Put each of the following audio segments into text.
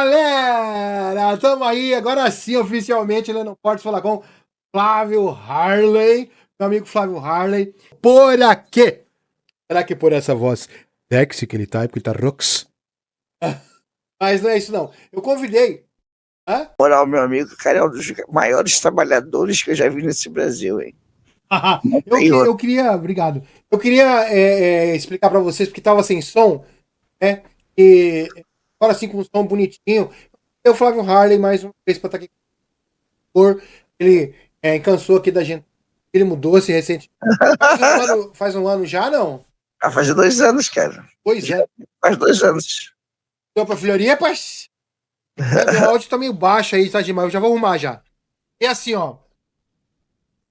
Galera, tamo aí, agora sim, oficialmente, ele não pode falar com Flávio Harley, meu amigo Flávio Harley, por aqui. Será que por essa voz sexy que ele tá, porque tá rocks? Mas não é isso não, eu convidei. Hã? Moral, meu amigo, cara, é um dos maiores trabalhadores que eu já vi nesse Brasil, hein? Não tem outro. Eu queria, obrigado, eu queria explicar pra vocês, porque tava sem som, né, e agora sim com um som bonitinho. Eu, Flávio Harley, mais uma vez pra estar aqui com ele cansou aqui da gente. Ele mudou-se recente. Faz um ano já, não? Ah, faz 2 anos, cara. Pois é. Faz 2 anos. Deu pra Floripas? Meu áudio tá meio baixo aí, tá demais. Eu já vou arrumar já. E assim, ó.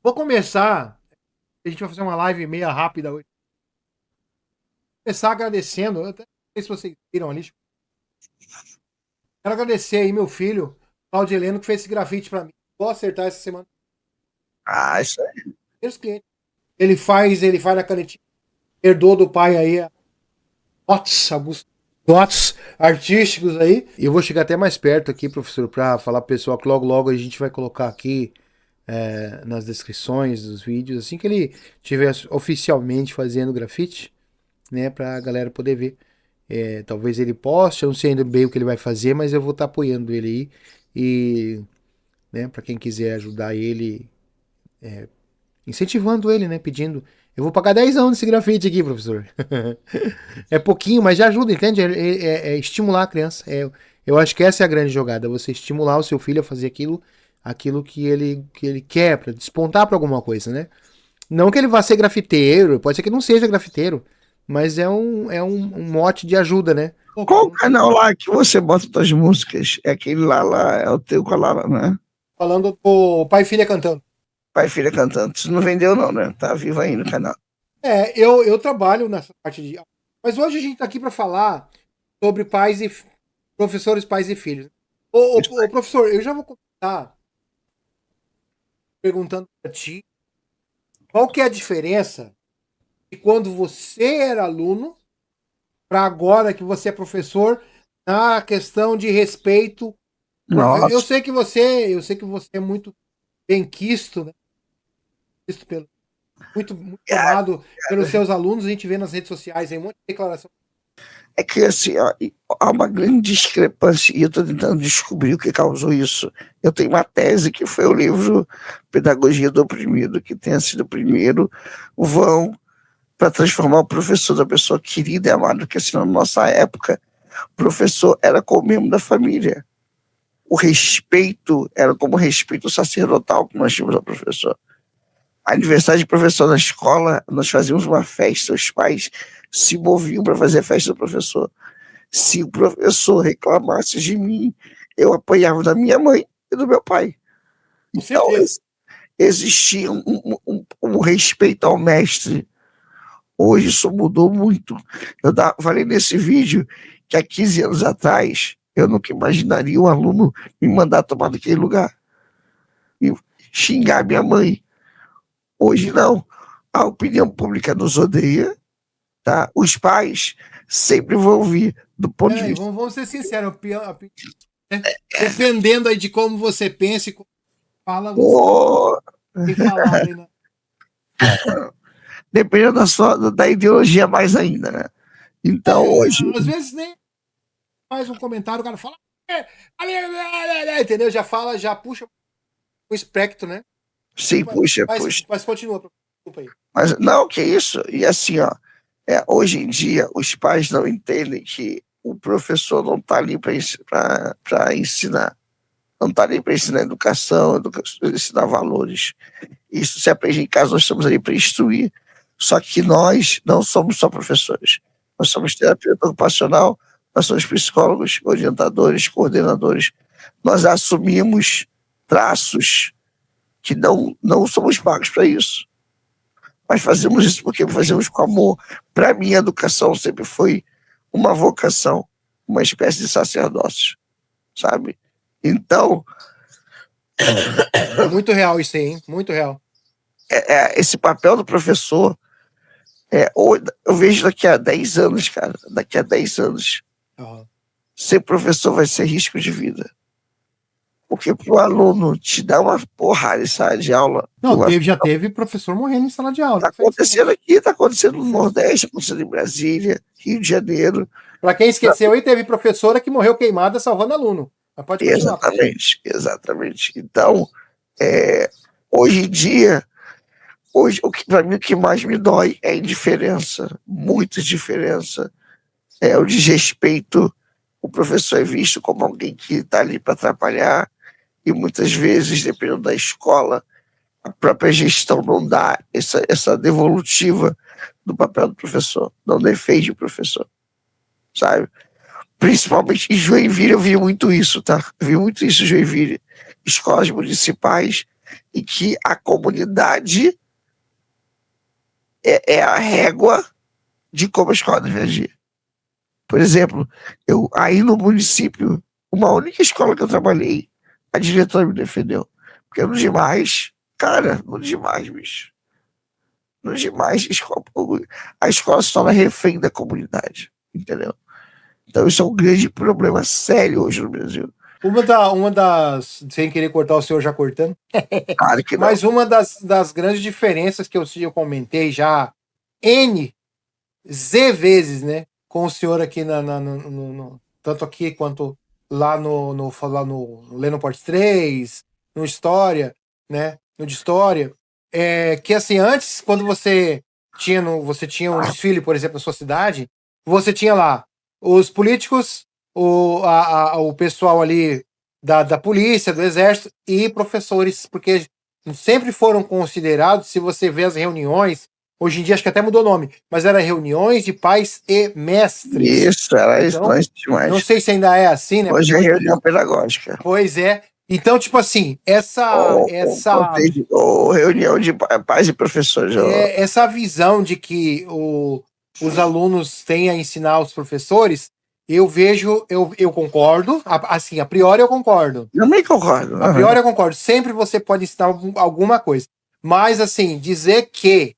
Vou começar. A gente vai fazer uma live meia rápida hoje. Vou começar agradecendo. Eu até não sei se vocês viram ali. Quero agradecer aí meu filho, Claudio Heleno, que fez esse grafite pra mim. Vou acertar essa semana. Ah, isso aí. Primeiros clientes. Ele faz na canetinha. Herdou do pai aí alguns dots artísticos aí. E eu vou chegar até mais perto aqui, professor, para falar pro pessoal que logo a gente vai colocar aqui nas descrições dos vídeos, assim que ele estiver oficialmente fazendo grafite, né, pra galera poder ver. Talvez ele poste, eu não sei ainda bem o que ele vai fazer, mas eu vou estar apoiando ele aí. E, né, para quem quiser ajudar ele, incentivando ele, né, pedindo. Eu vou pagar 10 anos nesse grafite aqui, professor. É pouquinho, mas já ajuda, entende? É estimular a criança. Eu acho que essa é a grande jogada. Você estimular o seu filho a fazer aquilo que ele quer, para despontar para alguma coisa, né? Não que ele vá ser grafiteiro, pode ser que não seja grafiteiro, mas é um mote de ajuda, né? Qual o canal lá que você bota suas músicas? É aquele lá, é o teu com a Lara, né? Falando do pai e filha cantando. Pai e filha cantando. Isso não vendeu, não, né? Tá vivo aí no canal. Eu trabalho nessa parte de. Mas hoje a gente tá aqui para falar sobre professores, pais e filhos. Ô, professor, eu já vou começar perguntando para ti qual que é a diferença de quando você era aluno para agora que você é professor na questão de respeito. Eu Nossa, sei que você é muito benquisto, né? Visto muito cara, amado pelos seus alunos. A gente vê nas redes sociais aí um monte de declaração. é que assim, ó, há uma grande discrepância e eu estou tentando descobrir o que causou isso. Eu tenho uma tese que foi o livro Pedagogia do Oprimido, que tenha sido o primeiro vão para transformar o professor da pessoa querida e amada, porque assim, na nossa época, o professor era como membro da família. O respeito era como respeito sacerdotal que nós tínhamos ao professor. Aniversário de professor na escola, nós fazíamos uma festa, os pais se moviam para fazer a festa do professor. Se o professor reclamasse de mim, eu apanhava da minha mãe e do meu pai. Com Então, certeza. existia um respeito ao mestre. Hoje isso mudou muito. Falei nesse vídeo que há 15 anos atrás eu nunca imaginaria um aluno me mandar tomar naquele lugar e xingar minha mãe. Hoje não. A opinião pública nos odeia, tá? Os pais sempre vão ouvir do ponto de vista. Vamos ser sinceros, dependendo aí de como você pensa e como fala, você Oh, tem falado aí, né? dependendo da ideologia mais ainda, né? Então hoje. Às vezes nem faz um comentário, o cara fala, entendeu? Já fala, já puxa o espectro, né? Sim, puxa, Mas, puxa. mas continua, desculpa aí. Mas não, que isso. E assim, ó, hoje em dia os pais não entendem que o professor não está ali para ensinar. Não está ali para ensinar educação, ensinar valores. Isso se aprende em casa, nós estamos ali para instruir. Só que nós não somos só professores. Nós somos terapeuta ocupacional, nós somos psicólogos, orientadores, coordenadores. Nós assumimos traços que não somos pagos para isso. Mas fazemos isso porque fazemos com amor. Para mim, a educação sempre foi uma vocação, uma espécie de sacerdócio, sabe? Então, É muito real isso aí, hein? Muito real. esse papel do professor, eu vejo daqui a 10 anos, cara, daqui a 10 anos, Uhum. ser professor vai ser risco de vida. Porque para o aluno te dar uma porrada em sala de aula. Não, já teve professor morrendo em sala de aula. Está acontecendo aqui, está acontecendo no Nordeste, acontecendo em Brasília, Rio de Janeiro. Para quem esqueceu, aí teve professora que morreu queimada salvando aluno. Mas pode continuar. Exatamente. Então, hoje em dia, para mim o que mais me dói é a indiferença, muita diferença. É o desrespeito. O professor é visto como alguém que está ali para atrapalhar, e muitas vezes, dependendo da escola, a própria gestão não dá essa devolutiva do papel do professor, não defende o professor, sabe? Principalmente em Joinville eu vi muito isso, tá? Eu vi muito isso em Joinville. Escolas municipais em que a comunidade é a régua de como a escola deve agir. Por exemplo, aí no município, uma única escola que eu trabalhei, a diretora me defendeu. Porque no demais, cara, no demais, bicho. No demais, a escola se torna refém da comunidade, entendeu? Então isso é um grande problema sério hoje no Brasil. Uma das, sem querer cortar o senhor já cortando, Claro que não. Mas uma das grandes diferenças que eu comentei já Z vezes, né, com o senhor aqui tanto aqui quanto lá no Lendo Portes 3, no História, né, no de História, que assim, antes, quando você tinha um desfile, por exemplo, na sua cidade, você tinha lá os políticos, o pessoal ali da polícia, do exército e professores, porque sempre foram considerados, se você vê as reuniões, hoje em dia acho que até mudou o nome, mas era reuniões de pais e mestres. Isso, era isso, então, não sei se ainda é assim, né? Hoje é reunião pedagógica. Pois é. Então, tipo assim, ou reunião de pais e professores. Essa visão de que os alunos têm a ensinar os professores, eu concordo, assim, a priori eu concordo. Eu também concordo. A priori eu concordo. Sempre você pode ensinar alguma coisa. Mas, assim, dizer que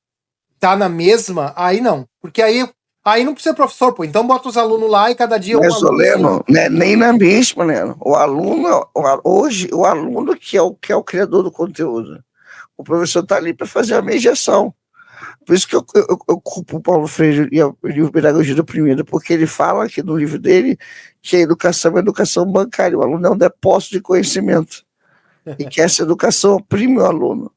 tá na mesma, aí não. Porque aí não precisa professor, pô. Então bota os alunos lá e cada dia Mas, Leno, né, nem na mesma, Leno. O aluno, hoje, o aluno que é o criador do conteúdo. O professor está ali para fazer a mediação. Por isso que eu culpo o Paulo Freire e o livro Pedagogia do Primeiro, porque ele fala aqui no livro dele que a educação é uma educação bancária. O aluno é um depósito de conhecimento. E que essa educação oprime o aluno.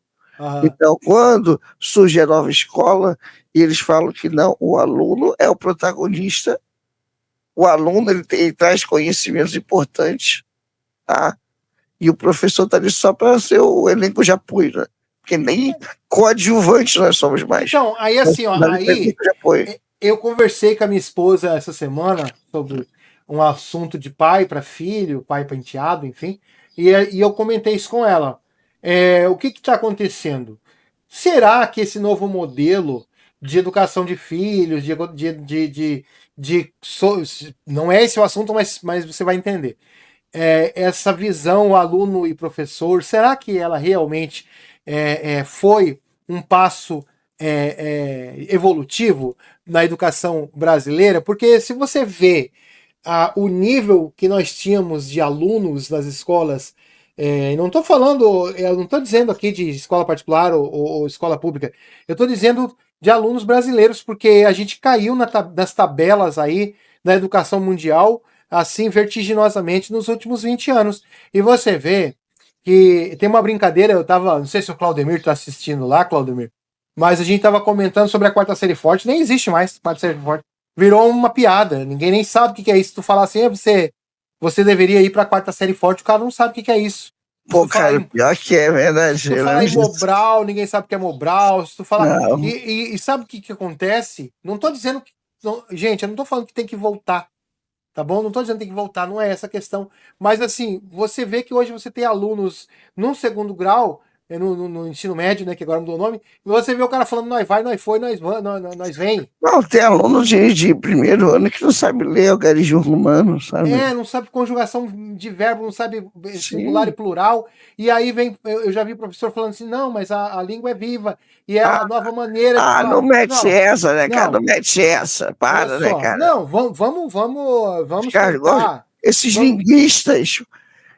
Então, quando surge a nova escola, e eles falam que não, o aluno é o protagonista, o aluno ele traz conhecimentos importantes, tá? E o professor está ali só para ser o elenco de apoio, né? Porque nem coadjuvante nós somos mais. Então, aí assim, eu conversei com a minha esposa essa semana sobre um assunto de pai para filho, pai para enteado, enfim, e eu comentei isso com ela. O que está acontecendo? Será que esse novo modelo de educação de filhos, não é esse o assunto, mas você vai entender. Essa visão aluno e professor, será que ela realmente foi um passo evolutivo na educação brasileira? Porque se você vê o nível que nós tínhamos de alunos nas escolas, não estou falando, eu não estou dizendo aqui de escola particular ou escola pública, eu estou dizendo de alunos brasileiros, porque a gente caiu nas tabelas aí da educação mundial, assim, vertiginosamente nos últimos 20 anos. E você vê que tem uma brincadeira, não sei se o Claudemir está assistindo lá, Claudemir, mas a gente estava comentando sobre a quarta série forte, nem existe mais quarta série forte. Virou uma piada, ninguém nem sabe o que é isso. Se tu falar assim, você deveria ir para a quarta série forte, o cara não sabe o que é isso. Pô, cara, pior que é verdade. Se tu falar em Mobral, ninguém sabe o que é Mobral. Se tu falar... E sabe o que acontece? Não tô dizendo que... Gente, eu não tô falando que tem que voltar. Tá bom? Não tô dizendo que tem que voltar, não é essa a questão. Mas assim, você vê que hoje você tem alunos no segundo grau, no ensino médio, né, que agora mudou o nome, e você vê o cara falando, nós vai, nós foi, nós vem. Não, tem alunos de primeiro ano que não sabe ler algarismo romano, sabe? Não sabe conjugação de verbo, não sabe singular e plural, e aí vem, eu já vi professor falando assim, não, mas a língua é viva, e é a nova maneira de não mete essa, né, cara? Não mete essa, para, né, cara? Não, vamos tentar. Esses Vamos, linguistas,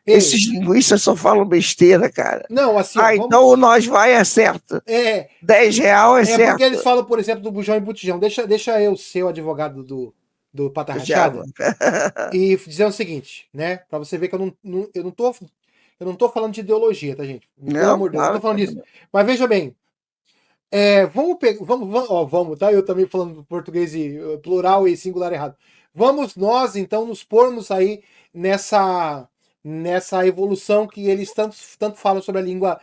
ei, esses linguistas só falam besteira, cara. não, assim, ó, vamos. Então nós vai é certo. É, R$ 10 é é porque eles certo. falam, por exemplo, do bujão e botijão. Deixa eu ser o advogado do Pata O diabo. Rachada e dizer o seguinte, né? Pra você ver que eu não tô falando de ideologia, tá, gente? Pelo Não, amor de Deus, eu não tô claro. falando disso. Mas veja bem, vamos pegar, vamos, tá? Eu também falando português plural e singular errado. Vamos nós, então, nos pormos aí nessa evolução que eles tanto falam sobre a língua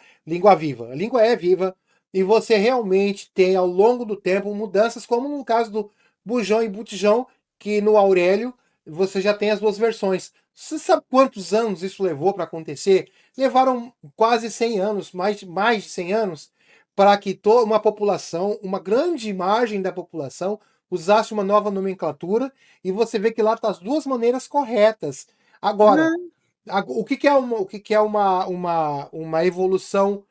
viva. A língua é viva e você realmente tem, ao longo do tempo, mudanças, como no caso do bujão e botijão, que no Aurélio você já tem as duas versões. Você sabe quantos anos isso levou para acontecer? Levaram quase 100 anos, mais de 100 anos, para que uma população, uma grande margem da população, usasse uma nova nomenclatura, e você vê que lá estão as duas maneiras corretas. Agora, o que é uma evolução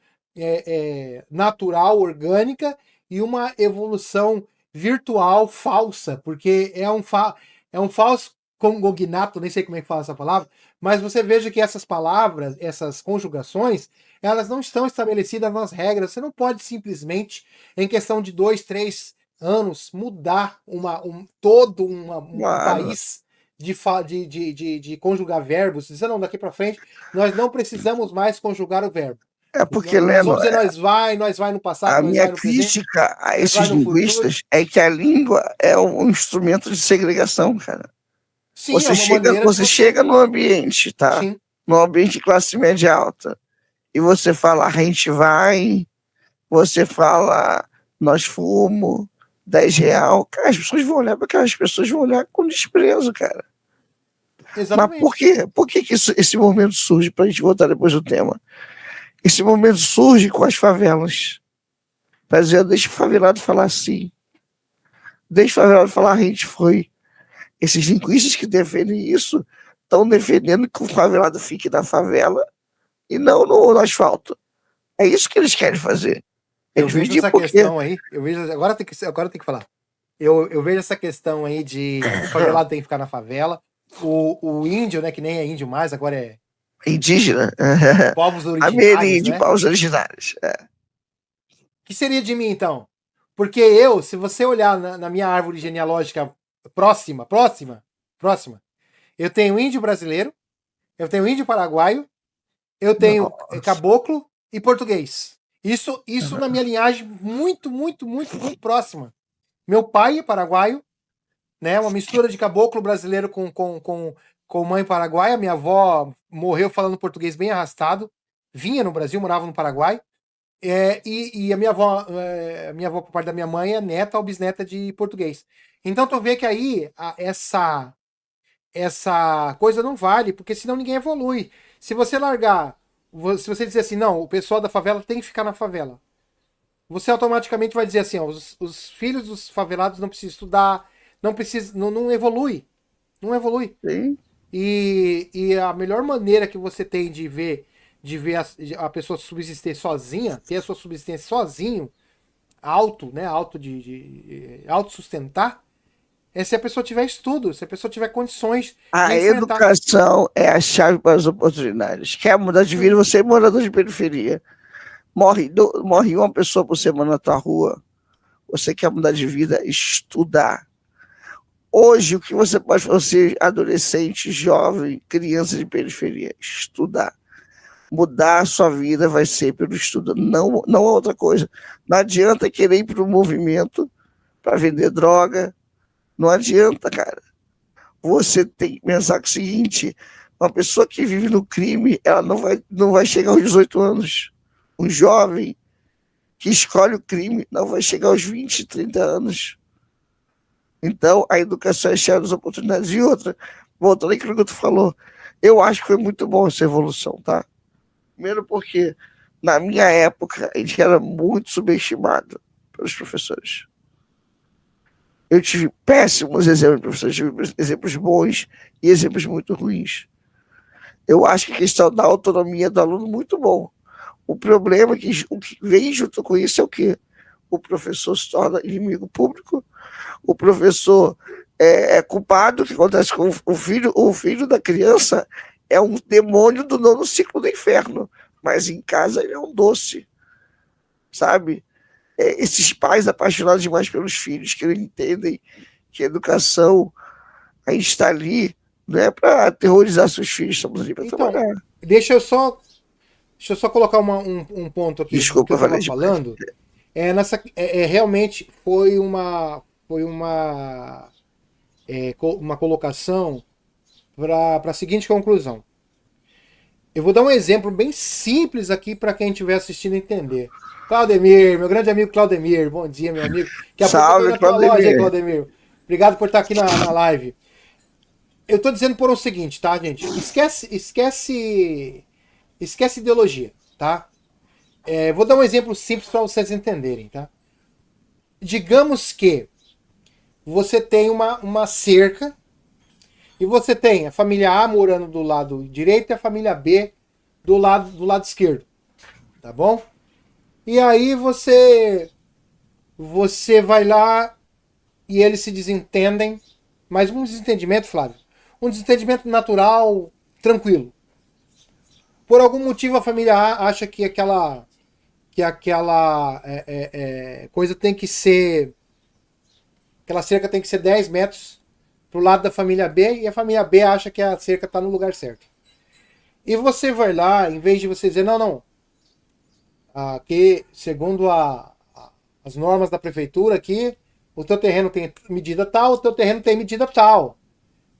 natural, orgânica, e uma evolução virtual falsa, porque é um falso cognato, nem sei como é que fala essa palavra, mas você veja que essas palavras, essas conjugações, elas não estão estabelecidas nas regras. Você não pode simplesmente, em questão de 2, 3 anos, mudar um Claro. país de conjugar verbos, dizendo, não, daqui para frente nós não precisamos mais conjugar o verbo. É porque, Nós Leno, vamos dizer nós vai no passado, a nós minha vai no presente, crítica a nós vai esses no futuro. linguistas é que a língua é um instrumento de segregação, cara. Sim, é uma maneira de Você você. chega no ambiente, tá? Sim, No ambiente de classe média alta, e você fala, a gente vai, você fala, nós fumo, R$ 10. Cara, as pessoas vão olhar para aquelas pessoas vão olhar com desprezo, cara. Mas por exatamente. quê? Por que, esse momento surge, para a gente voltar depois do tema? Esse momento surge com as favelas. Para dizer, deixa o favelado falar assim. Deixa o favelado falar, a gente foi. Esses linguistas que defendem isso estão defendendo que o favelado fique na favela e não no asfalto. É isso que eles querem fazer. É Eu vejo dividir essa porque questão aí, agora tem que falar. Eu vejo essa questão aí de o favelado tem que ficar na favela, o índio, né, que nem é índio mais, agora é indígena, povos originários, ameríndio, né? paus originários. Que seria de mim, então? Porque eu, se você olhar na minha árvore genealógica próxima, eu tenho índio brasileiro, eu tenho índio paraguaio, eu tenho Nossa. caboclo e português. Isso na minha linhagem muito próxima. Meu pai é paraguaio, né? Uma mistura de caboclo brasileiro com mãe paraguaia. Minha avó morreu falando português bem arrastado. Vinha no Brasil, morava no Paraguai. E a minha avó, por parte da minha mãe, é neta ou bisneta de português. Então tu vê que aí essa coisa não vale, porque senão ninguém evolui. Se você largar, se você dizer assim, não, o pessoal da favela tem que ficar na favela, você automaticamente vai dizer assim, ó, os filhos dos favelados não precisam estudar, não evolui, não evolui. Sim. E a melhor maneira que você tem de ver a pessoa subsistir sozinha, ter a sua subsistência sozinho, né, autossustentar, é se a pessoa tiver estudo, se a pessoa tiver condições de A enfrentar. educação é a chave para as oportunidades. Quer mudar de vida, você é morador de periferia. Morre uma pessoa por semana na tua rua. Você quer mudar de vida, estudar. Hoje, o que você pode fazer, adolescente, jovem, criança de periferia? Estudar. Mudar a sua vida vai ser pelo estudo, não outra coisa. Não adianta querer ir para o movimento para vender droga. Não adianta, cara. Você tem que pensar que é o seguinte: uma pessoa que vive no crime, ela não vai chegar aos 18 anos. Um jovem que escolhe o crime não vai chegar aos 20, 30 anos. Então, a educação é cheia das oportunidades. E outra, voltando àquilo que tu falou, eu acho que foi muito bom essa evolução, tá? Primeiro porque, na minha época, a gente era muito subestimado pelos professores. Eu tive péssimos exemplos de professores, tive exemplos bons e exemplos muito ruins. Eu acho que a questão da autonomia do aluno é muito bom. O problema é que o que vem junto com isso é o quê? O professor se torna inimigo público, o professor é culpado. O que acontece com o filho da criança é um demônio do nono ciclo do inferno, mas em casa ele é um doce, sabe? Esses pais apaixonados demais pelos filhos, que não entendem que a educação, a gente está ali, não é para aterrorizar seus filhos, estamos ali para Então, trabalhar. deixa eu só colocar um ponto aqui do que Desculpa, eu estava falei demais. falando. Realmente foi uma colocação para a seguinte conclusão. Eu vou dar um exemplo bem simples aqui para quem estiver assistindo entender. Claudemir, meu grande amigo Claudemir, bom dia, meu amigo. Daqui a pouco eu tô Salve, na tua loja aí, Claudemir. Claudemir. Obrigado por estar aqui na live. Eu tô dizendo por o seguinte, tá, gente? Esquece ideologia, tá? Vou dar um exemplo simples para vocês entenderem, tá? Digamos que você tem uma cerca e você tem a família A morando do lado direito e a família B do lado esquerdo, tá bom? E aí você vai lá e eles se desentendem, mas um desentendimento, Flávio, um desentendimento natural, tranquilo. Por algum motivo a família A acha que aquela coisa tem que ser, aquela cerca tem que ser 10 metros pro lado da família B e a família B acha que a cerca está no lugar certo. E você vai lá, em vez de você dizer, não, aqui, segundo as normas da prefeitura aqui, o teu terreno tem medida tal, o teu terreno tem medida tal.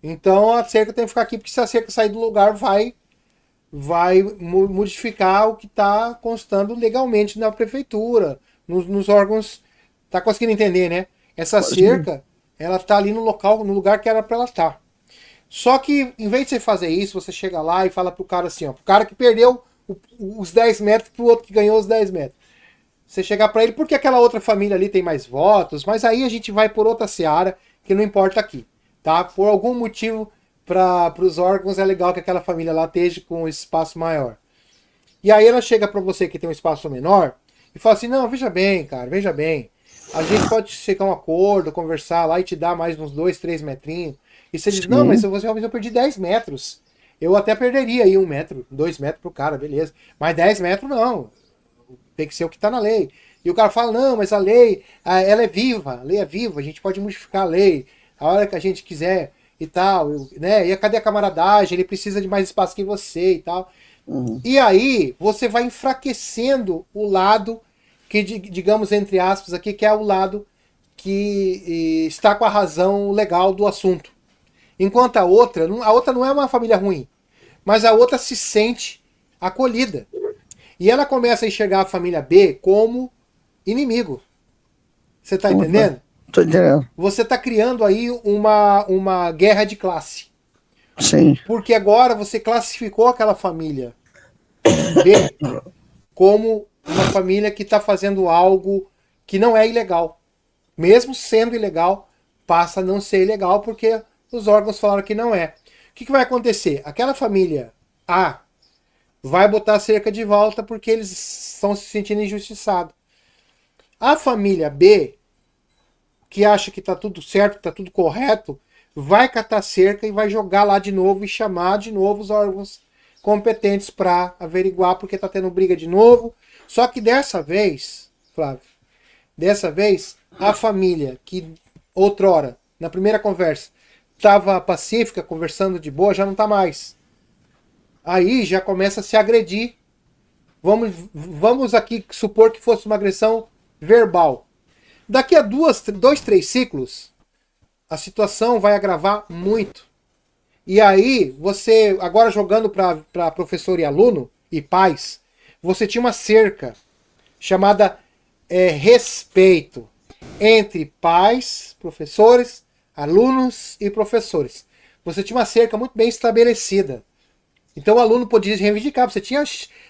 Então a cerca tem que ficar aqui, porque se a cerca sair do lugar, vai modificar o que está constando legalmente na prefeitura, nos órgãos. Tá conseguindo entender, né? Essa cerca, ela tá ali no lugar que era para ela estar. Só que, em vez de você fazer isso, você chega lá e fala pro cara assim, ó, pro cara que perdeu os 10 metros pro outro que ganhou os 10 metros. Você chegar para ele, porque aquela outra família ali tem mais votos, mas aí a gente vai por outra seara, que não importa aqui, tá? Por algum motivo, para os órgãos é legal que aquela família lá esteja com um espaço maior. E aí ela chega para você que tem um espaço menor e fala assim, não, veja bem, cara, veja bem, a gente pode chegar a um acordo, conversar lá e te dar mais uns 2, 3 metrinhos. E você diz, não, mas eu perdi 10 metros. Eu até perderia aí 1 metro, 2 metros pro cara, beleza. Mas 10 metros não. Tem que ser o que está na lei. E o cara fala, não, mas a lei, ela é viva, a lei é viva, a gente pode modificar a lei a hora que a gente quiser e tal, né? E cadê a camaradagem? Ele precisa de mais espaço que você e tal. E aí você vai enfraquecendo o lado que, digamos, entre aspas, aqui, que é o lado que está com a razão legal do assunto. Enquanto a outra não é uma família ruim, mas a outra se sente acolhida. E ela começa a enxergar a família B como inimigo. Você tá entendendo? Tô entendendo. Você tá criando aí uma guerra de classe. Sim. Porque agora você classificou aquela família B como uma família que está fazendo algo que não é ilegal. Mesmo sendo ilegal, passa a não ser ilegal porque os órgãos falaram que não é. O que vai acontecer? Aquela família A vai botar a cerca de volta porque eles estão se sentindo injustiçados. A família B, que acha que está tudo certo, que está tudo correto, vai catar cerca e vai jogar lá de novo e chamar de novo os órgãos competentes para averiguar porque está tendo briga de novo. Só que dessa vez, Flávio, a família que outrora, na primeira conversa, estava pacífica, conversando de boa, já não está mais. Aí já começa a se agredir. Vamos aqui supor que fosse uma agressão verbal. Daqui a 2, 3 ciclos, a situação vai agravar muito. E aí, você, agora jogando para professor e aluno, e pais, você tinha uma cerca chamada respeito entre pais, professores, alunos e professores. Você tinha uma cerca muito bem estabelecida. Então o aluno podia reivindicar. Você tinha,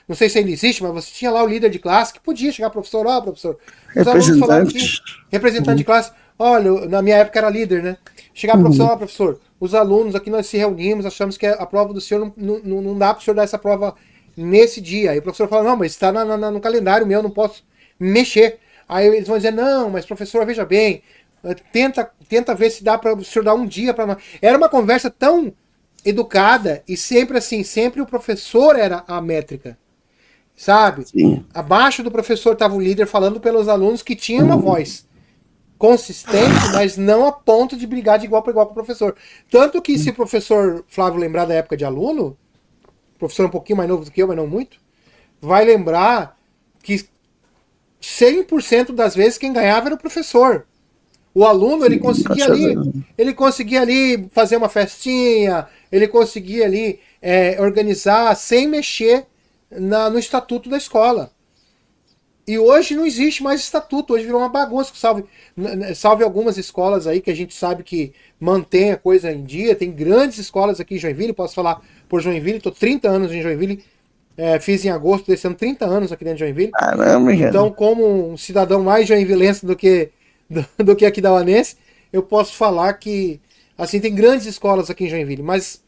não sei se ainda existe, mas você tinha lá o líder de classe que podia chegar, professor, professor. Os alunos falaram que, representante de classe, olha, na minha época era líder, né? Chegar, professor, professor, os alunos aqui nós se reunimos, achamos que a prova do senhor não dá para o senhor dar essa prova nesse dia. Aí o professor fala, não, mas está no calendário meu, não posso mexer. Aí eles vão dizer, não, mas professor, veja bem, Tenta ver se dá para o senhor dar um dia para nós. Era uma conversa tão educada e sempre assim, sempre o professor era a métrica, sabe? Sim. Abaixo do professor estava o líder falando pelos alunos que tinha uma voz consistente, mas não a ponto de brigar de igual para igual com o professor. Tanto que se o professor Flávio lembrar da época de aluno, professor um pouquinho mais novo do que eu, mas não muito, vai lembrar que 100% das vezes quem ganhava era o professor. O aluno, ele conseguia ali fazer uma festinha, ele conseguia ali organizar sem mexer no estatuto da escola. E hoje não existe mais estatuto, hoje virou uma bagunça, salve algumas escolas aí que a gente sabe que mantém a coisa em dia, tem grandes escolas aqui em Joinville, posso falar por Joinville, estou 30 anos em Joinville, fiz em agosto desse ano 30 anos aqui dentro de Joinville. Caramba, então, como um cidadão mais joinvilense do que aqui da Uanense, eu posso falar que assim tem grandes escolas aqui em Joinville, mas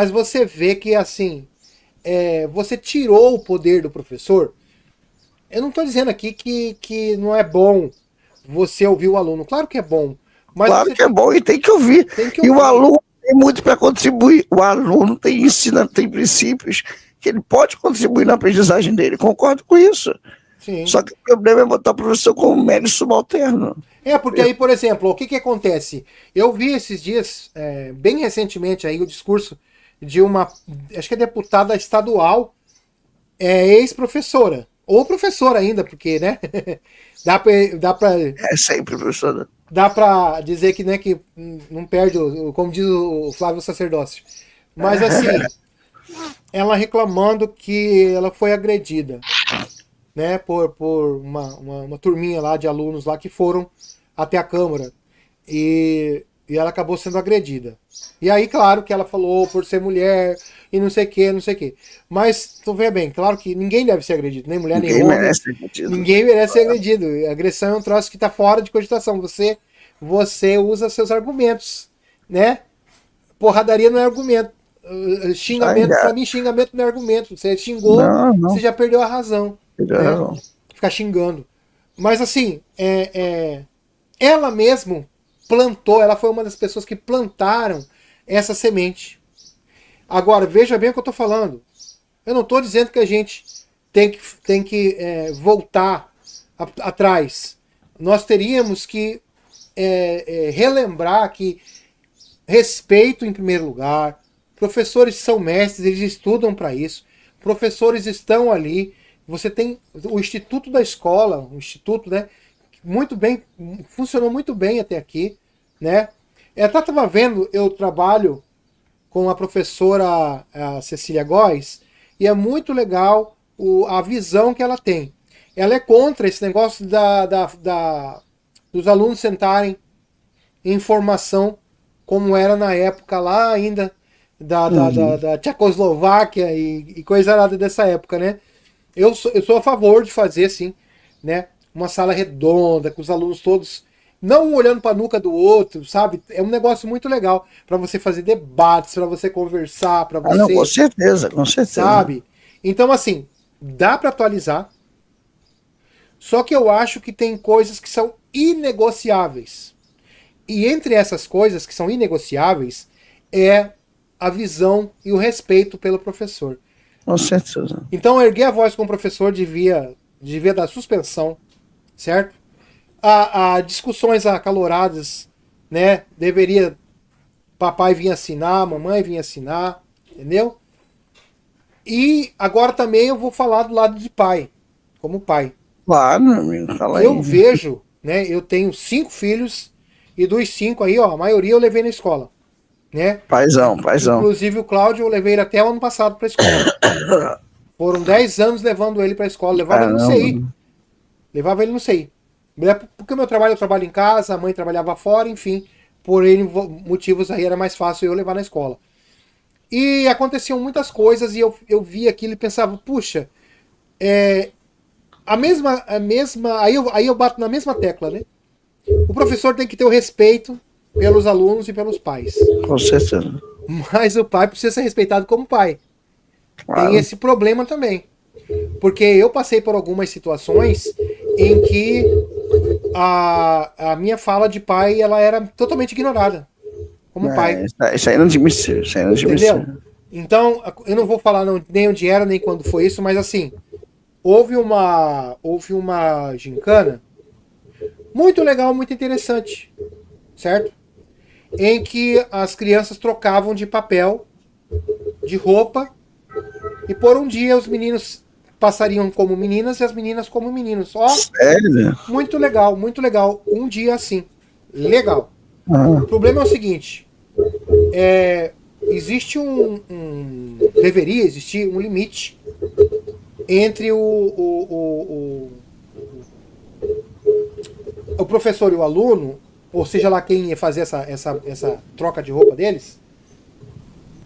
você vê que assim você tirou o poder do professor. Eu não estou dizendo aqui que não é bom você ouvir o aluno, claro que é bom, mas claro que é bom e tem que ouvir. E o aluno tem muito para contribuir. O aluno tem princípios que ele pode contribuir na aprendizagem dele. Concordo com isso. Sim. Só que o problema é botar o professor como mero subalterno. Porque aí, por exemplo, o que acontece? Eu vi esses dias, bem recentemente, aí o discurso de uma, acho que é deputada estadual, ex-professora, ou professora ainda, porque, né, dá pra... É sempre professora. Dá pra dizer que, né, que não perde, como diz o Flávio Sacerdócio. Mas, assim, ela reclamando que ela foi agredida, né, por uma turminha lá de alunos lá que foram até a Câmara e ela acabou sendo agredida. E aí, claro que ela falou por ser mulher e não sei o que. Mas, tu vê bem, claro que ninguém deve ser agredido, nem mulher, nem homem. Ninguém merece ser agredido. A agressão é um troço que está fora de cogitação. Você usa seus argumentos, né? Porradaria não é argumento. Xingamento, pra mim, xingamento não é argumento. Você xingou, você já perdeu a razão. Né? Ficar xingando. Mas assim, ela mesmo plantou, ela foi uma das pessoas que plantaram essa semente. Agora, veja bem o que eu estou falando. Eu não estou dizendo que a gente tem que voltar atrás. Nós teríamos que relembrar que respeito em primeiro lugar. Professores são mestres, eles estudam para isso. Professores estão ali. Você tem o Instituto da Escola, o Instituto, né? Muito bem, funcionou muito bem até aqui, né? Eu até estava vendo, eu trabalho com a professora a Cecília Góes, e é muito legal a visão que ela tem. Ela é contra esse negócio dos alunos sentarem em formação, como era na época lá ainda, da Tchecoslováquia e coisa nada dessa época, né? Eu sou a favor de fazer, sim, né? Uma sala redonda, com os alunos todos, não um olhando para a nuca do outro, sabe? É um negócio muito legal para você fazer debates, para você conversar, para você... não, com certeza. Sabe? Então, assim, dá para atualizar, só que eu acho que tem coisas que são inegociáveis. E entre essas coisas que são inegociáveis é a visão e o respeito pelo professor. Com certeza. Então, erguer a voz com o professor devia dar suspensão, certo? A discussões acaloradas, né? Deveria papai vir assinar, mamãe vir assinar, entendeu? E agora também eu vou falar do lado de pai, como pai. Claro, meu amigo, fala aí. Eu vejo, né? Eu tenho 5 filhos e dos 5 aí, ó, a maioria eu levei na escola. Né? Paizão. Inclusive o Cláudio eu levei ele até o ano passado para a escola. Foram 10 anos levando ele para a escola. Levava ele no CI. Levava ele no CI. Porque o meu trabalho, eu trabalho em casa, a mãe trabalhava fora, enfim. Por N motivos aí era mais fácil eu levar na escola. E aconteciam muitas coisas e eu via aquilo e pensava, puxa, a mesma aí eu bato na mesma tecla, né? O professor tem que ter o respeito pelos alunos e pelos pais. Com certeza. Mas o pai precisa ser respeitado como pai. Claro. Tem esse problema também. Porque eu passei por algumas situações em que a minha fala de pai, ela era totalmente ignorada. Como pai. Isso aí não admissível, isso aí não admissível. Entendeu? Então, eu não vou falar nem onde era, nem quando foi isso, mas assim, houve uma gincana muito legal, muito interessante, certo? Em que as crianças trocavam de papel, de roupa, e por um dia os meninos passariam como meninas e as meninas como meninos. Ó, Sério? muito legal, muito legal. Um dia assim. Legal. Ah, O problema é o seguinte: existe deveria existir um limite entre o professor e o aluno, ou seja lá quem ia fazer essa troca de roupa deles,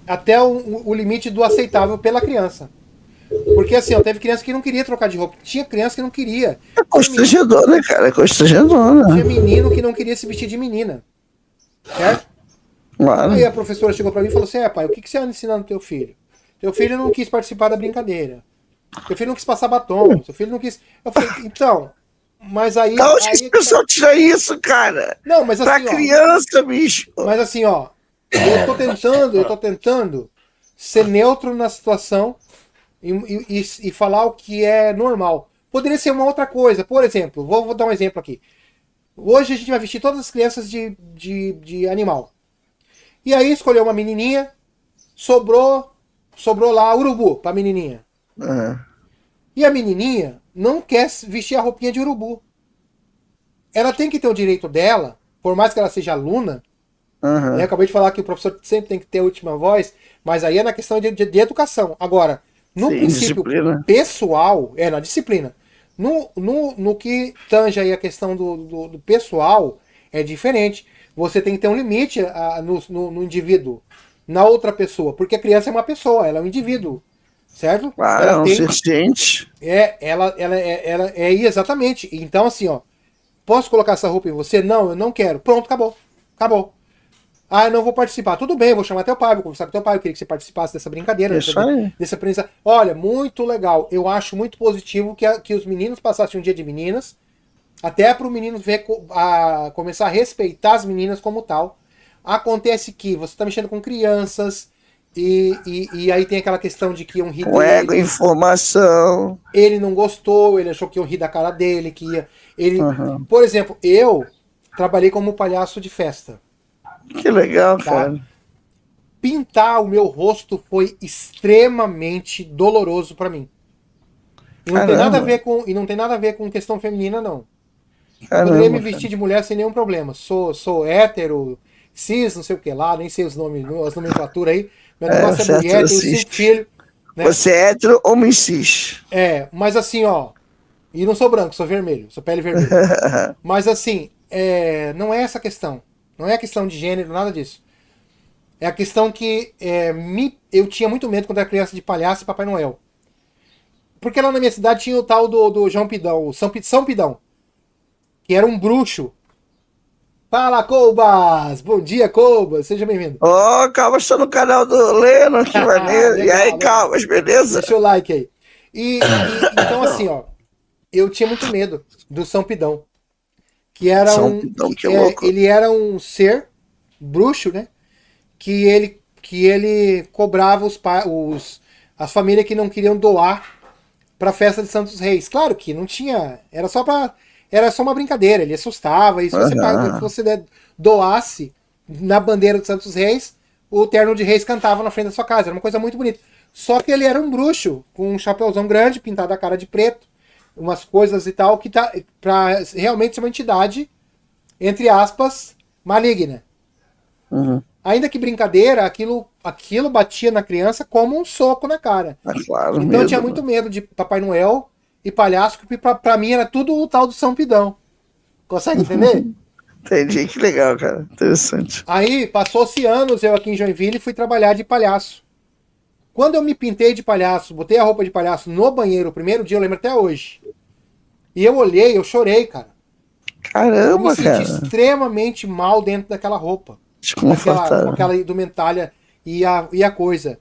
até o limite do aceitável pela criança. Porque assim, ó, teve criança que não queria trocar de roupa, tinha criança que não queria. é constrangedor, né, cara? É constrangedor, Tinha né? menino que não queria se vestir de menina. Certo? Claro. Aí a professora chegou pra mim e falou assim: pai, o que você anda ensinando teu filho? Teu filho não quis participar da brincadeira. Teu filho não quis passar batom. Teu filho não quis. Eu falei, então, mas aí. Da onde que esse pessoal tira isso, cara? Não, mas Pra assim, criança, bicho. Mas assim, ó, eu tô tentando ser neutro na situação e falar o que é normal. Poderia ser uma outra coisa. Por exemplo, vou dar um exemplo aqui. Hoje a gente vai vestir todas as crianças de animal. E aí escolheu uma menininha, sobrou lá urubu pra menininha. Ah, E a menininha não quer vestir a roupinha de urubu. Ela tem que ter o direito dela, por mais que ela seja aluna. aham. Eu acabei de falar que o professor sempre tem que ter a última voz, mas aí é na questão de educação. Agora, no Sim, princípio disciplina. pessoal, na disciplina. No que tange aí a questão do pessoal, é diferente. Você tem que ter um limite no indivíduo, na outra pessoa, porque a criança é uma pessoa, ela é um indivíduo, certo? Claro, é um ser ciente. Ela é exatamente. Então, assim, ó, posso colocar essa roupa em você? Não, eu não quero. Pronto, acabou. Acabou. Ah, eu não vou participar. Tudo bem, eu vou chamar teu pai, vou conversar com teu pai. Eu queria que você participasse dessa brincadeira, Isso aí. desse aprendizado. Olha, muito legal. Eu acho muito positivo que os meninos passassem um dia de meninas, até para o menino ver, começar a respeitar as meninas como tal. Acontece que você está mexendo com crianças, e aí tem aquela questão de que iam rir Com ego, dele. informação. Ele não gostou, ele achou que iam rir da cara dele, que ia. Ele, Aham. por exemplo, eu trabalhei como palhaço de festa. Que legal, Tá? cara. Pintar o meu rosto foi extremamente doloroso pra mim. E não tem nada a Caramba, ver com questão feminina, não. Eu poderia me caramba, cara. vestir de mulher sem nenhum problema. Sou hétero, cis, não sei o que lá, nem sei os nomes, as nomenclaturas aí. Meu É, negócio é você é mulher, tenho 5 heterocista. filhos, né? Você é hétero, homem cis. Mas assim, ó. E não sou branco, sou vermelho, sou pele vermelha. Mas assim, não é essa a questão. Não é a questão de gênero, nada disso. É a questão que eu tinha muito medo quando era criança de palhaço e Papai Noel. Porque lá na minha cidade tinha o tal do João Pidão, o São Pidão, que era um bruxo. Fala, Coubas! Bom dia, Coubas! Seja bem-vindo. Ó, Calmas, está no canal do Leno, que maneiro. E aí, Legal. Calmas, beleza? Deixa o like aí. Então, assim, ó, eu tinha muito medo do São Pidão. Que era São Pidão, que louco. ele era um ser bruxo, né? Que ele cobrava as famílias que não queriam doar para a festa de Santos Reis. Claro que não tinha, era só uma brincadeira, ele assustava, e se você doasse na bandeira de Santos Reis, o terno de reis cantava na frente da sua casa, era uma coisa muito bonita. Só que ele era um bruxo, com um chapéuzão grande, pintado a cara de preto, umas coisas e tal, que tá para realmente ser uma entidade, entre aspas, maligna. Uhum. Ainda que brincadeira, aquilo batia na criança como um soco na cara. Claro, Então eu tinha muito medo de Papai Noel e palhaço, que pra mim era tudo o tal do São Pidão. Consegue entender? Entendi, que legal, cara. Interessante. Aí passou-se anos eu aqui em Joinville e fui trabalhar de palhaço. Quando eu me pintei de palhaço, botei a roupa de palhaço no banheiro, o primeiro dia, eu lembro até hoje. E eu olhei, eu chorei, cara. Eu me Caramba, senti cara. extremamente mal dentro daquela roupa. Com Desconfortável. aquela indumentária e a coisa.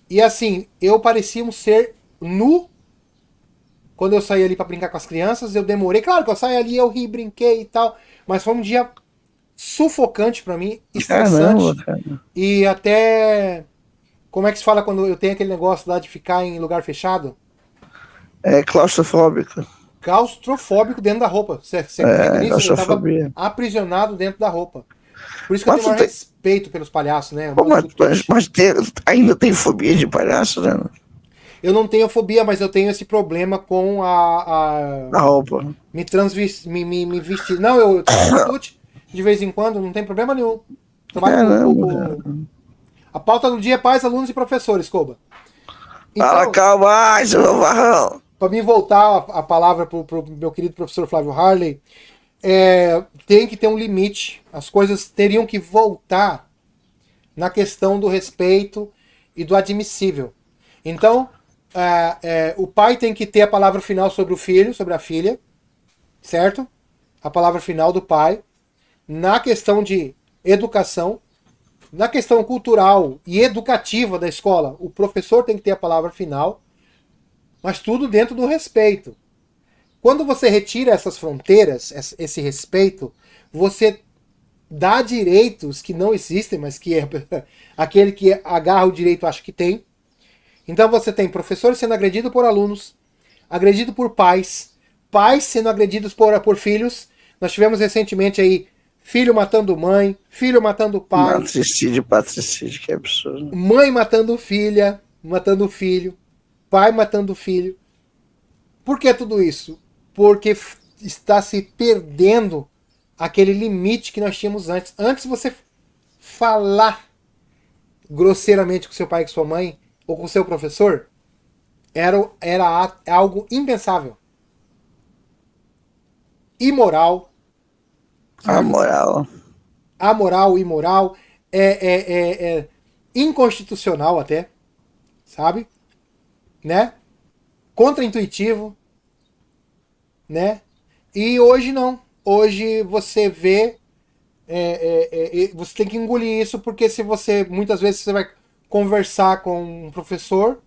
E assim, eu parecia um ser nu, quando eu saí ali para brincar com as crianças, eu demorei. Claro que eu saí ali, eu ri, brinquei e tal. Mas foi um dia sufocante para mim, Caramba, estressante. cara. E até. Como é que se fala quando eu tenho aquele negócio lá de ficar em lugar fechado? É claustrofóbico. Claustrofóbico dentro da roupa. Você acredita É, nisso? Eu tava claustrofobia. aprisionado dentro da roupa. Por isso que eu Mas tenho tu maior tem. respeito pelos palhaços, né? Pô, Eu digo Tuti. ainda tem fobia de palhaço, né? Eu não tenho fobia, mas eu tenho esse problema com Na roupa. me vestir. Não, eu trabalho com Tuti de vez em quando, não tem problema nenhum. Trabalho Caramba, cara. A pauta do dia é pais, alunos e professores, Koba. Fala, Então, calma, ai, seu varrão. para mim voltar a palavra para o meu querido professor Flávio Harley, tem que ter um limite. As coisas teriam que voltar na questão do respeito e do admissível. Então, o pai tem que ter a palavra final sobre o filho, sobre a filha, certo? A palavra final do pai. Na questão de educação, na questão cultural e educativa da escola, o professor tem que ter a palavra final, mas tudo dentro do respeito. Quando você retira essas fronteiras, esse respeito, você dá direitos que não existem, mas que aquele que agarra o direito acha que tem. Então você tem professores sendo agredidos por alunos, agredido por pais, pais sendo agredidos por filhos. Nós tivemos recentemente aí filho matando mãe, filho matando pai, Matricídio, patricídio, que absurdo. mãe matando filha, matando filho, pai matando filho. Por que tudo isso? Porque está se perdendo aquele limite que nós tínhamos antes. Antes você falar grosseiramente com seu pai e com sua mãe, ou com seu professor, era algo impensável. Imoral. A Sabe? moral. Amoral, imoral. É inconstitucional até. Sabe? Né? Contraintuitivo. Né? E hoje não. Hoje você vê. Você tem que engolir isso, porque se você. Muitas vezes você vai conversar com um professor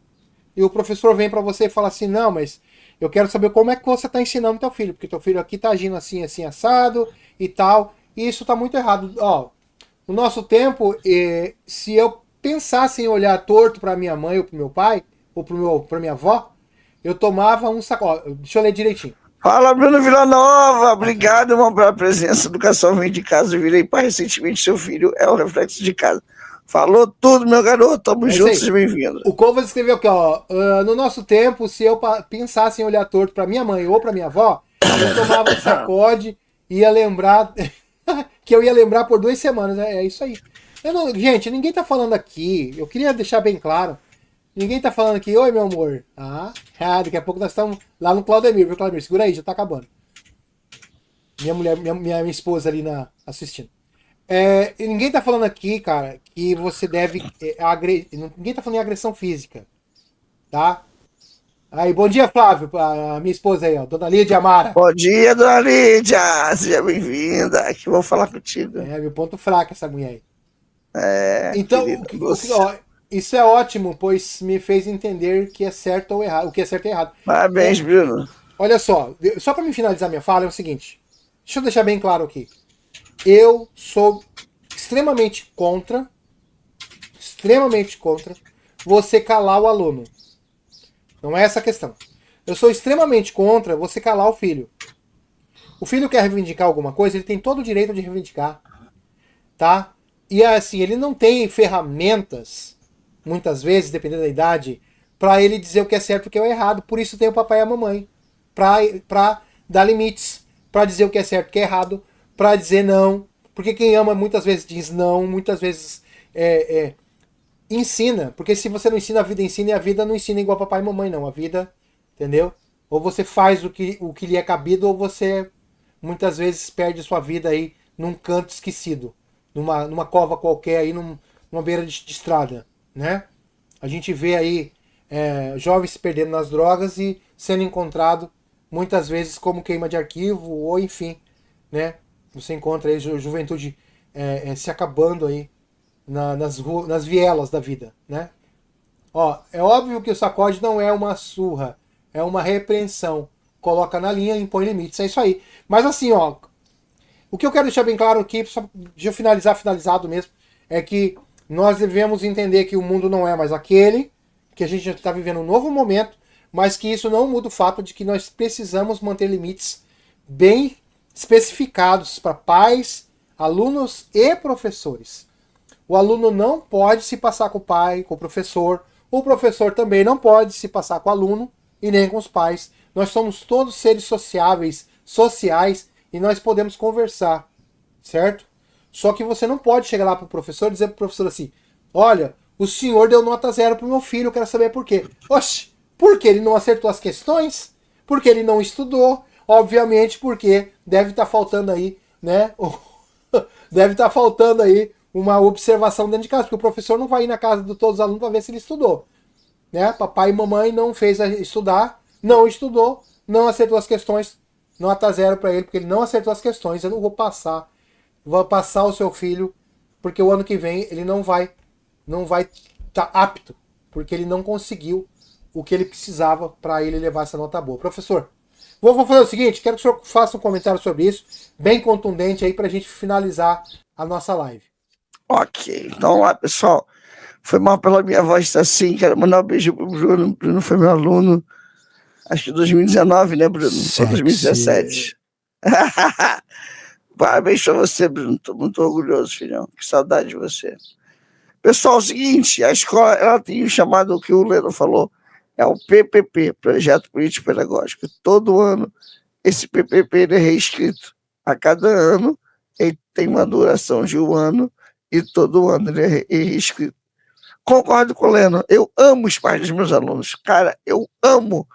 e o professor vem para você e fala assim: não, mas eu quero saber como é que você está ensinando teu filho, porque teu filho aqui está agindo assim, assim, assado e tal. E isso está muito errado. Ó, no nosso tempo, se eu pensasse em olhar torto para minha mãe ou para meu pai, ou para minha avó, eu tomava um saco. Ó, deixa eu ler direitinho. Fala, Bruno Villanova. Obrigado, irmão, pela presença. Educação vem de casa. Eu virei pai recentemente. Seu filho é o reflexo de casa. Falou tudo, meu garoto. Tamo juntos e bem-vindo. O Covas escreveu aqui, ó. No nosso tempo, se eu pensasse em olhar torto para minha mãe ou para minha avó, eu tomava um sacode e ia lembrar que eu ia lembrar por 2 semanas. É isso aí. Gente, ninguém tá falando aqui. Eu queria deixar bem claro. Ninguém tá falando aqui, oi meu amor. Daqui a pouco nós estamos lá no Claudemir, viu, Claudemir? Segura aí, já tá acabando. Minha mulher, minha esposa ali assistindo. Ninguém tá falando aqui, cara, que você deve ninguém tá falando em agressão física, tá? Aí, bom dia, Flávio, a minha esposa aí, ó, Dona Lídia Amara. Bom dia, Dona Lídia. Seja bem-vinda. Que vou falar contigo. Meu ponto fraco essa mulher aí. Então, isso é ótimo, pois me fez entender que é certo ou errado, o que é certo e errado. Parabéns, Bruno. Olha só para me finalizar minha fala, é o seguinte. Deixa eu deixar bem claro aqui. Eu sou extremamente contra você calar o aluno. Não é essa a questão. Eu sou extremamente contra você calar o filho. O filho quer reivindicar alguma coisa, ele tem todo o direito de reivindicar. Tá? E assim, ele não tem ferramentas, muitas vezes, dependendo da idade, para ele dizer o que é certo e o que é errado. Por isso tem o papai e a mamãe. Pra dar limites, para dizer o que é certo e o que é errado, para dizer não. Porque quem ama muitas vezes diz não, muitas vezes ensina. Porque se você não ensina, a vida ensina, e a vida não ensina igual papai e mamãe, não. A vida, entendeu? Ou você faz o que lhe é cabido, ou você muitas vezes perde sua vida aí num canto esquecido. Numa cova qualquer aí, numa beira de estrada, né? A gente vê aí jovens se perdendo nas drogas e sendo encontrado muitas vezes como queima de arquivo, ou enfim, né? Você encontra aí juventude se acabando aí nas vielas da vida, né? Ó, é óbvio que o sacode não é uma surra, é uma repreensão. Coloca na linha, impõe limites, é isso aí. Mas assim, ó, o que eu quero deixar bem claro aqui, só de eu finalizado mesmo, é que nós devemos entender que o mundo não é mais aquele, que a gente está vivendo um novo momento, mas que isso não muda o fato de que nós precisamos manter limites bem especificados para pais, alunos e professores. O aluno não pode se passar com o pai, com o professor também não pode se passar com o aluno e nem com os pais. Nós somos todos seres sociáveis, sociais, e nós podemos conversar, certo? Só que você não pode chegar lá pro professor e dizer pro professor assim: olha, o senhor deu nota 0 pro meu filho, eu quero saber por quê. Oxe, porque ele não acertou as questões? Porque ele não estudou? Obviamente porque deve estar faltando aí, né? Deve estar faltando aí uma observação dentro de casa, porque o professor não vai ir na casa de todos os alunos para ver se ele estudou. Né? Papai e mamãe não fez estudar, não estudou, não acertou as questões, nota 0 para ele, porque ele não acertou as questões. Eu não vou passar o seu filho, porque o ano que vem ele não vai estar apto, porque ele não conseguiu o que ele precisava para ele levar essa nota boa. Professor, vou fazer o seguinte, quero que o senhor faça um comentário sobre isso, bem contundente aí, para a gente finalizar a nossa live. Ok, então lá, pessoal, foi mal pela minha voz estar assim, quero mandar um beijo pro Bruno. Bruno foi meu aluno, acho que 2019, né, Bruno? Ou 2017. Parabéns pra você, Bruno. Tô muito orgulhoso, filhão. Que saudade de você. Pessoal, é o seguinte, a escola ela tem o chamado, que o Leno falou, é o PPP, Projeto Político Pedagógico. Todo ano, esse PPP ele é reescrito. A cada ano, ele tem uma duração de 1 ano e todo ano ele é reescrito. Concordo com o Leno, eu amo os pais dos meus alunos. Cara, eu amo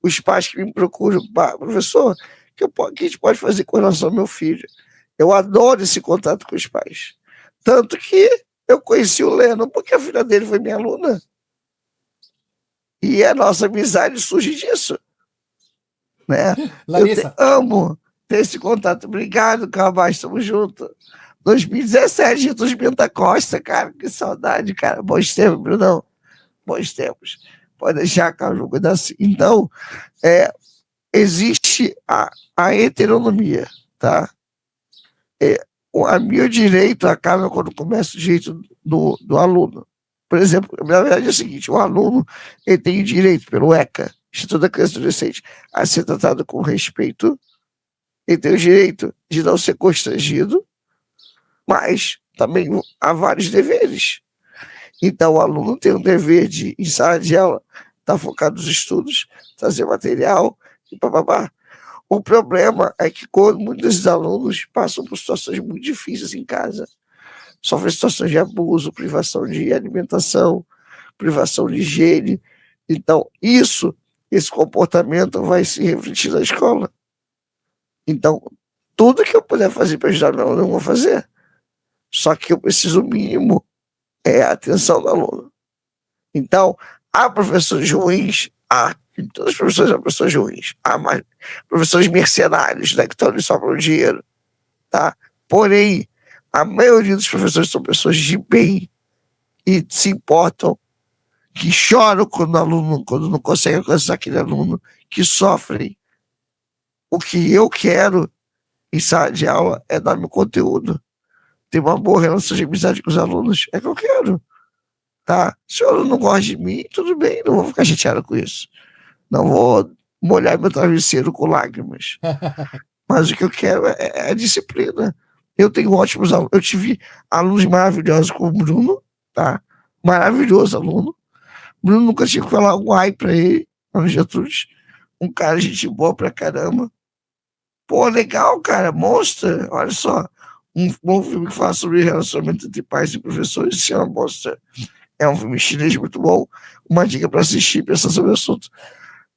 os pais que me procuram. Professor, o que a gente pode fazer com relação ao meu filho? Eu adoro esse contato com os pais. Tanto que eu conheci o Leno porque a filha dele foi minha aluna. E a nossa amizade surge disso. Né? Larissa. Eu amo ter esse contato. Obrigado, Cabaz, estamos juntos. 2017, Jesus Pimenta Costa, cara, que saudade, cara. Bons tempos, Brunão. Bons tempos. Pode deixar, cara, eu vou cuidar assim. Então, existe a heteronomia, tá? A meu direito acaba quando começa o direito do aluno. Por exemplo, na verdade é o seguinte, o aluno ele tem o direito pelo ECA, Instituto da Criança e Adolescente, a ser tratado com respeito, ele tem o direito de não ser constrangido, mas também há vários deveres. Então o aluno tem um dever de, em sala de aula, estar focado nos estudos, trazer material e papapá. O problema é que quando muitos desses alunos passam por situações muito difíceis em casa, sofrem situações de abuso, privação de alimentação, privação de higiene. Então, esse comportamento vai se refletir na escola. Então, tudo que eu puder fazer para ajudar o meu aluno, eu vou fazer. Só que eu preciso, o mínimo, é a atenção do aluno. Então, há professores ruins, todos os professores são professores ruins. Há mais professores mercenários, né, que estão ali só para o dinheiro. Tá? Porém, a maioria dos professores são pessoas de bem e se importam, que choram quando não consegue alcançar aquele aluno, que sofrem. O que eu quero em sala de aula é dar meu conteúdo, ter uma boa relação de amizade com os alunos, é que eu quero. Tá? Se o aluno não gosta de mim, tudo bem, não vou ficar chateado com isso. Não vou molhar meu travesseiro com lágrimas. Mas o que eu quero é a disciplina. Eu tenho ótimos alunos. Eu tive alunos maravilhosos como o Bruno, tá? Maravilhoso aluno. Bruno nunca tinha que falar um ai pra ele, no Getúlio. Um cara de gente boa pra caramba. Pô, legal, cara. Monster. Olha só. Um bom filme que fala sobre relacionamento entre pais e professores se chama Monster. É um filme chinês muito bom. Uma dica pra assistir e pensar sobre o assunto.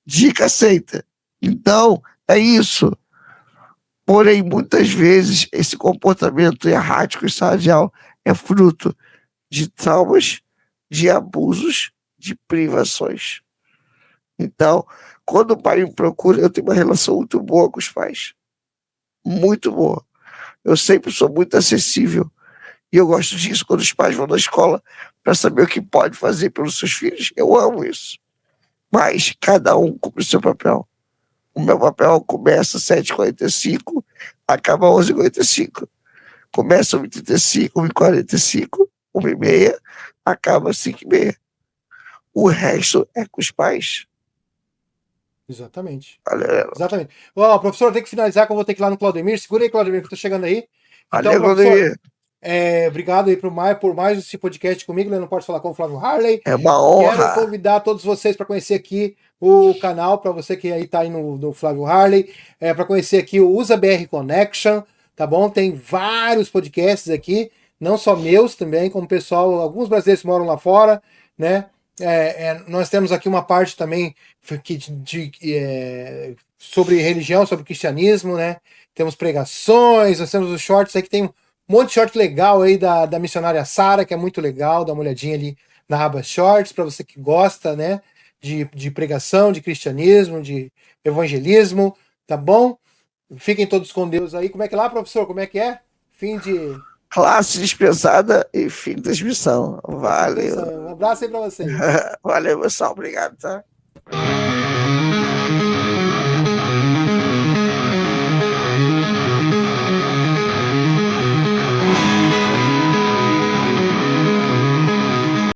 Dica aceita. Então, é isso. Porém, muitas vezes, esse comportamento errático em sala de aula é fruto de traumas, de abusos, de privações. Então, quando o pai me procura, eu tenho uma relação muito boa com os pais. Muito boa. Eu sempre sou muito acessível. E eu gosto disso quando os pais vão na escola para saber o que pode fazer pelos seus filhos. Eu amo isso. mas cada um cumpre o seu papel. O meu papel começa às 7h45, acaba às 11h45. Começa às 1h35, 1h45, 1h30, acaba às 5h30. O resto é com os pais. Exatamente. Valeu. Exatamente. Ó, professor, tem que finalizar que eu vou ter que ir lá no Claudemir. Segura aí, Claudemir, que eu tô chegando aí. Então, Valeu, professor, Claudemir. obrigado aí por mais esse podcast comigo, né? Não pode falar com o Flávio Harley. É uma Quero honra. convidar todos vocês para conhecer aqui o canal, para você que aí tá aí no Flávio Harley, para conhecer aqui o Usa BR Connection, tá bom? Tem vários podcasts aqui, não só meus também, como pessoal, alguns brasileiros que moram lá fora, né? Nós temos aqui uma parte também sobre religião, sobre cristianismo, né? Temos pregações, nós temos os shorts aí que tem um monte de short legal aí da missionária Sara, que é muito legal, dá uma olhadinha ali na aba Shorts, para você que gosta, né, de pregação, de cristianismo, de evangelismo, tá bom? Fiquem todos com Deus aí. Como é que é lá, professor? Como é que é? Fim de Classe dispensada e fim de transmissão. Valeu. Um abraço aí para vocês. Valeu, pessoal. Obrigado, tá?